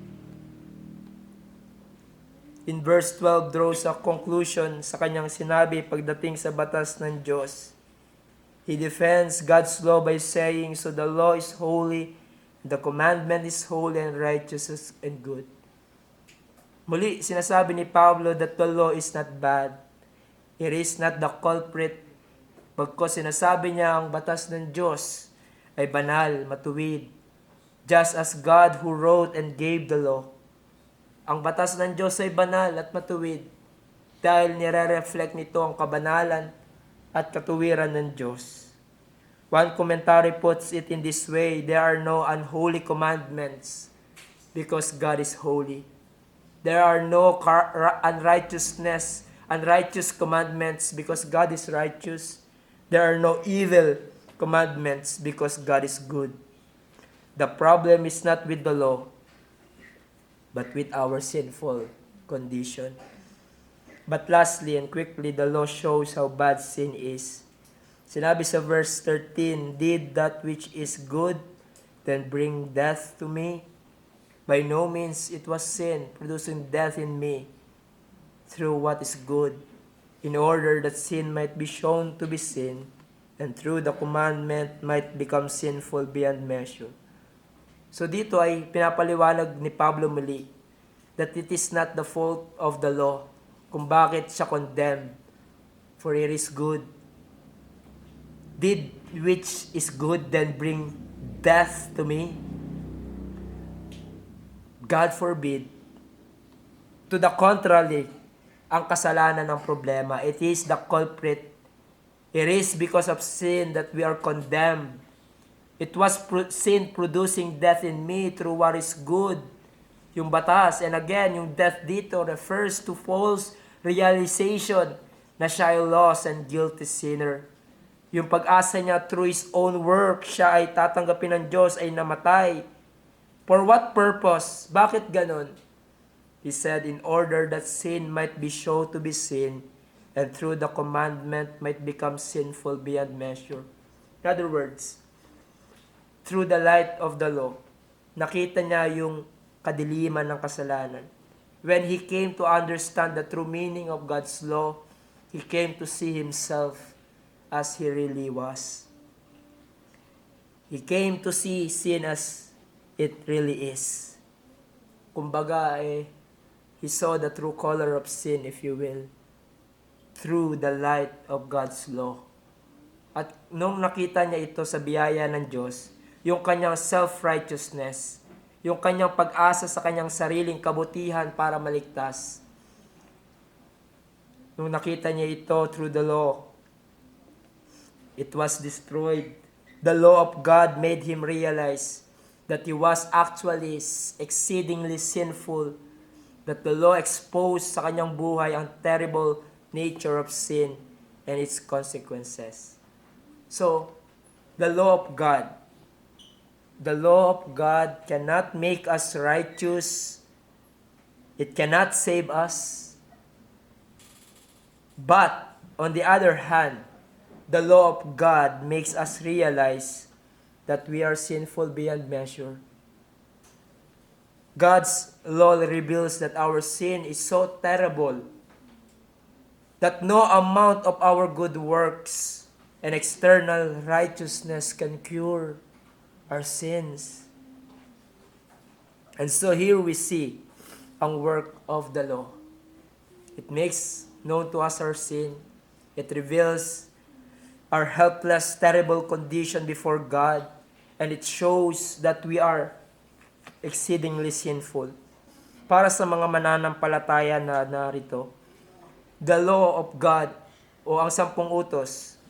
In verse 12, draws a conclusion sa kanyang sinabi pagdating sa batas ng Diyos. He defends God's law by saying, so the law is holy, the commandment is holy and righteous and good. Muli, sinasabi ni Pablo that the law is not bad. It is not the culprit. Pagko sinasabi niya ang batas ng Diyos ay banal, matuwid. Just as God who wrote and gave the law. Ang batas ng Diyos ay banal at matuwid dahil nire-reflect nito ang kabanalan at katuwiran ng Diyos. One commentary puts it in this way, there are no unholy commandments because God is holy. There are no unrighteous commandments because God is righteous. There are no evil commandments because God is good. The problem is not with the law, but with our sinful condition. But lastly and quickly, the law shows how bad sin is. Sinabi sa verse 13, did that which is good then bring death to me? By no means it was sin producing death in me through what is good, in order that sin might be shown to be sin, and through the commandment might become sinful beyond measure. So dito ay pinapaliwanag ni Pablo muli that it is not the fault of the law kung bakit siya condemned, for it is good. Did which is good then bring death to me? God forbid. To the contrary, ang kasalanan ng problema, it is the culprit. It is because of sin that we are condemned. It was sin producing death in me through what is good. Yung batas, and again, yung death dito refers to false realization na siya ay lost and guilty sinner. Yung pag-asa niya through his own work, siya ay tatanggapin ng Diyos ay namatay. For what purpose? Bakit ganon? He said, in order that sin might be shown to be sin, and through the commandment might become sinful beyond measure. In other words, through the light of the law, nakita niya yung kadiliman ng kasalanan. When he came to understand the true meaning of God's law, he came to see himself as he really was. He came to see sin as it really is. Kumbaga, he saw the true color of sin, if you will, through the light of God's law. At nung nakita niya ito sa biyaya ng Diyos, yung kanyang self-righteousness, yung kanyang pag-asa sa kanyang sariling kabutihan para maligtas. Nung nakita niya ito through the law, it was destroyed. The law of God made him realize that he was actually exceedingly sinful, that the law exposed sa kanyang buhay ang terrible nature of sin and its consequences. So, the law of God cannot make us righteous. It cannot save us. But, on the other hand, the law of God makes us realize that we are sinful beyond measure. God's law reveals that our sin is so terrible that no amount of our good works and external righteousness can cure our sins. And so here we see ang work of the law. It makes known to us our sin. It reveals our helpless, terrible condition before God. And it shows that we are exceedingly sinful. Para sa mga mananampalataya na narito, the law of God o ang 10 utos,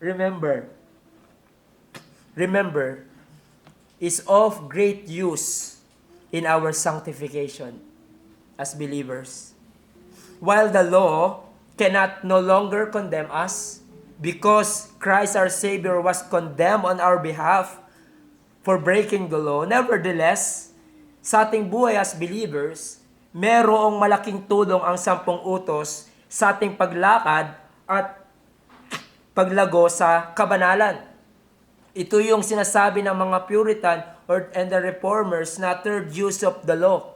remember, is of great use in our sanctification as believers. While the law cannot no longer condemn us because Christ our Savior was condemned on our behalf for breaking the law, nevertheless, sa ating buhay as believers, merong malaking tulong ang 10 utos sa ating paglakad at paglago sa kabanalan. Ito yung sinasabi ng mga Puritan and the Reformers na third use of the law.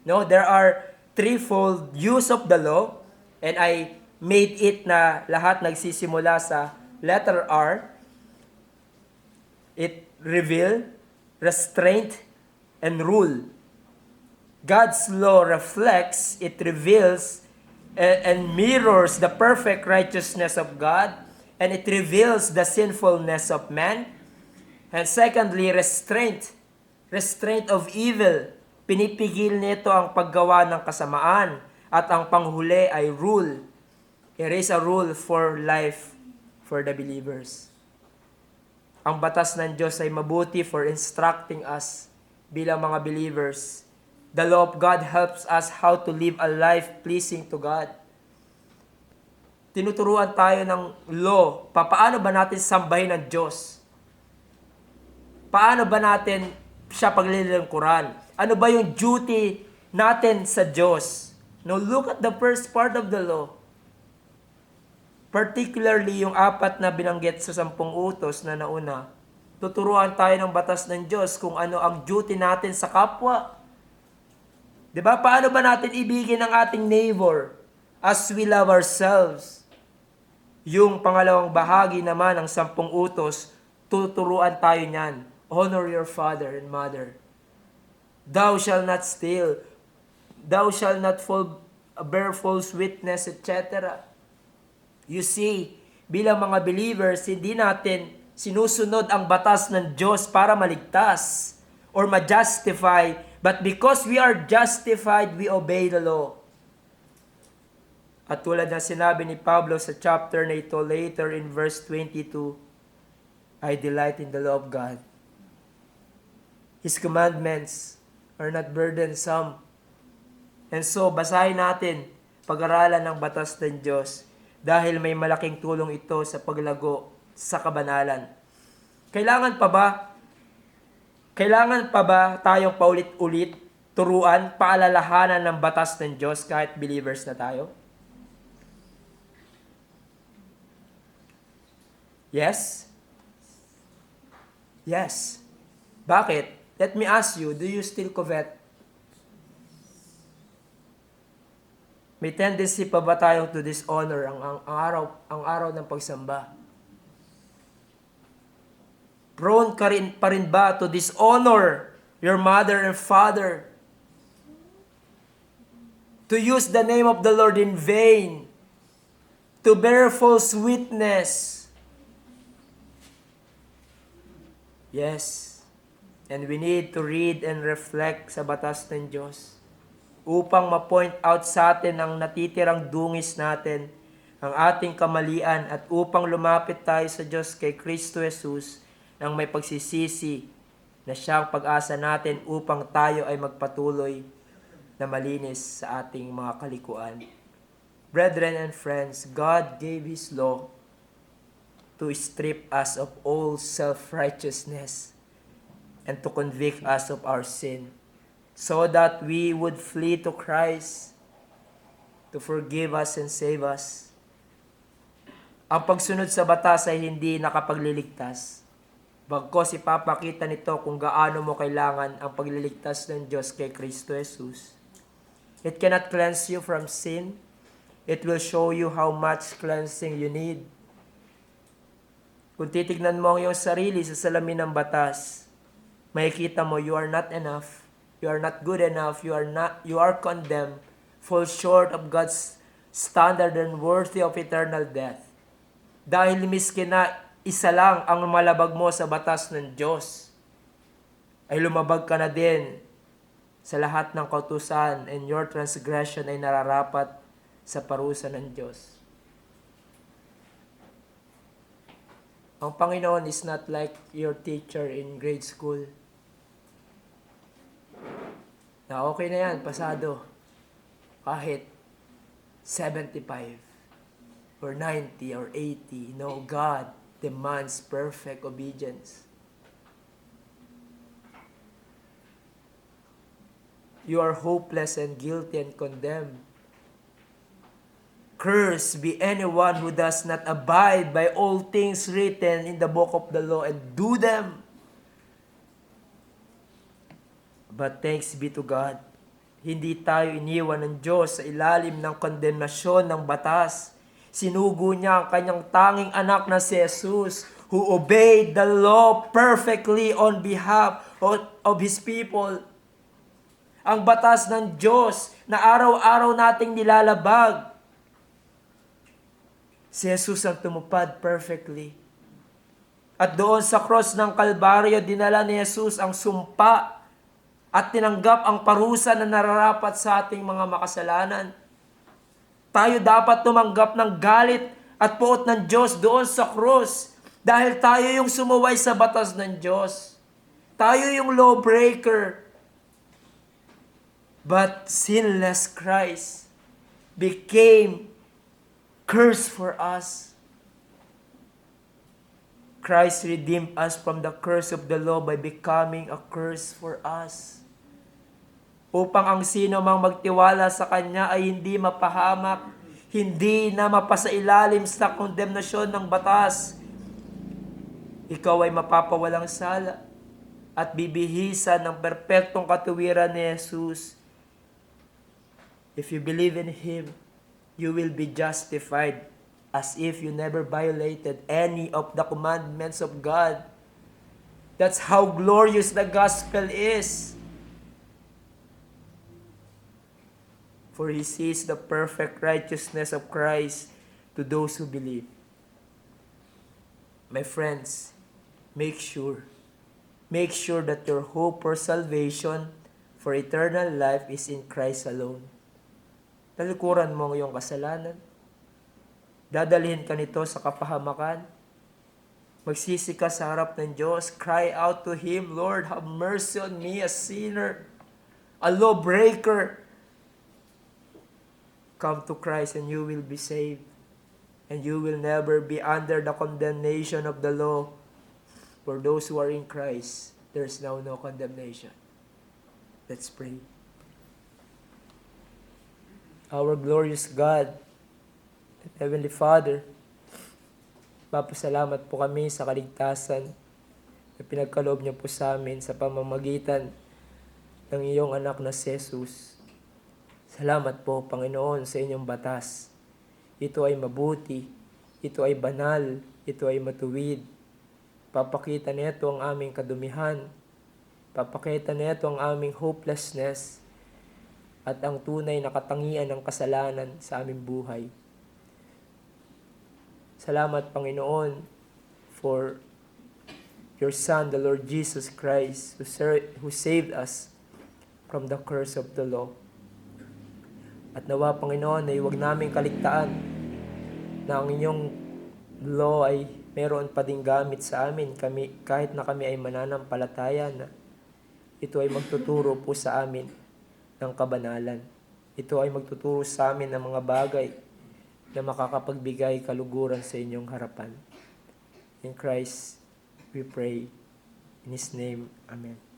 No, there are threefold use of the law, and I made it na lahat nagsisimula sa letter R. It reveal, restraint, and rule. God's law reflects, it reveals, and mirrors the perfect righteousness of God, and it reveals the sinfulness of man. And secondly, restraint of evil. Pinipigil nito ang paggawa ng kasamaan, at ang panghuli ay rule. It is a rule for life for the believers. Ang batas ng Diyos ay mabuti for instructing us bilang mga believers. The law of God helps us how to live a life pleasing to God. Tinuturuan tayo ng law. Paano ba natin sambahin ang Diyos? Paano ba natin siya paglilingkuran? Ano ba yung duty natin sa Diyos? Now look at the first part of the law. Particularly yung 4 na binanggit sa 10 utos na nauna. Tuturuan tayo ng batas ng Diyos kung ano ang duty natin sa kapwa. 'Di ba? Paano ba natin ibigin ang ating neighbor as we love ourselves? Yung pangalawang bahagi naman ng 10 utos, tuturuan tayo niyan. Honor your father and mother. Thou shalt not steal. Thou shalt not bear false witness, etc. You see, bilang mga believers, hindi natin sinusunod ang batas ng Diyos para maligtas or ma-justify, but because we are justified, we obey the law. At tulad na sinabi ni Pablo sa chapter na ito later in verse 22, I delight in the law of God. His commandments are not burdensome. And so, basahin natin pag-aralan ng batas ng Diyos dahil may malaking tulong ito sa paglago sa kabanalan. Kailangan pa ba tayong paulit-ulit turuan, paalalahanan ng batas ng Diyos kahit believers na tayo? Yes? Yes. Bakit? Let me ask you, do you still covet? May tendency pa ba tayong to dishonor ang araw ng pagsamba? Prone ka rin pa rin ba to dishonor your mother and father? To use the name of the Lord in vain? To bear false witness? Yes. And we need to read and reflect sa batas ng Diyos upang ma-point out sa atin ang natitirang dungis natin, ang ating kamalian, at upang lumapit tayo sa Diyos kay Kristo Jesus nang may pagsisisi na siyang pag-asa natin upang tayo ay magpatuloy na malinis sa ating mga kalikuan. Brethren and friends, God gave His law to strip us of all self-righteousness and to convict us of our sin, so that we would flee to Christ to forgive us and save us. Ang pagsunod sa batas ay hindi nakapagliligtas. Bagkos ipapakita nito kung gaano mo kailangan ang pagliligtas ng Diyos kay Kristo Jesus. It cannot cleanse you from sin. It will show you how much cleansing you need. Kung titignan mo ang iyong sarili sa salamin ng batas, makikita mo you are not enough. You are not good enough. You are condemned. Fall short of God's standard and worthy of eternal death. Dahil miski na isa lang ang malabag mo sa batas ng Diyos, ay lumabag ka na din sa lahat ng kautusan, and your transgression ay nararapat sa parusa ng Diyos. Ang Panginoon is not like your teacher in grade school. Na okay na yan, pasado. Kahit 75 or 90 or 80. No, God demands perfect obedience. You are hopeless and guilty and condemned. Cursed be anyone who does not abide by all things written in the book of the law and do them. But thanks be to God, hindi tayo iniwan ng Diyos sa ilalim ng kondemnasyon ng batas. Sinugo niya ang kanyang tanging anak na si Jesus, who obeyed the law perfectly on behalf of His people. Ang batas ng Diyos na araw-araw nating nilalabag, si Jesus ang tumupad perfectly. At doon sa cross ng Kalbaryo, dinala ni Jesus ang sumpa at tinanggap ang parusa na nararapat sa ating mga makasalanan. Tayo dapat tumanggap ng galit at puot ng Diyos doon sa cross dahil tayo yung sumuway sa batas ng Diyos. Tayo yung lawbreaker. But sinless Christ became curse for us. Christ redeemed us from the curse of the law by becoming a curse for us. Upang ang sino mang magtiwala sa Kanya ay hindi mapahamak, hindi na mapasailalim sa kondemnasyon ng batas. Ikaw ay mapapawalang sala at bibihisan ng perpektong katuwiran ni Jesus. If you believe in Him, you will be justified as if you never violated any of the commandments of God. That's how glorious the gospel is. For He sees the perfect righteousness of Christ to those who believe. My friends, make sure that your hope for salvation, for eternal life is in Christ alone. Talikuran mo ang iyong kasalanan. Dadalhin ka nito sa kapahamakan. Magsisi ka sa harap ng Diyos. Cry out to Him, Lord, have mercy on me, a sinner, a lawbreaker. Come to Christ and you will be saved. And you will never be under the condemnation of the law. For those who are in Christ, there is now no condemnation. Let's pray. Our glorious God, Heavenly Father, papasalamat po kami sa kaligtasan na pinagkaloob niyo po sa amin sa pamamagitan ng iyong anak na si Jesus. Salamat po, Panginoon, sa inyong batas. Ito ay mabuti, ito ay banal, ito ay matuwid. Papakita nito ang aming kadumihan. Papakita nito ang aming hopelessness at ang tunay na katangian ng kasalanan sa aming buhay. Salamat, Panginoon, for your Son, the Lord Jesus Christ, who saved us from the curse of the law. At nawa, Panginoon, ay huwag namin kaligtaan na ang inyong law ay meron pa ding gamit sa amin kahit na kami ay mananampalataya na ito ay magtuturo po sa amin ng kabanalan. Ito ay magtuturo sa amin ng mga bagay na makakapagbigay kaluguran sa inyong harapan. In Christ we pray. In His name, Amen.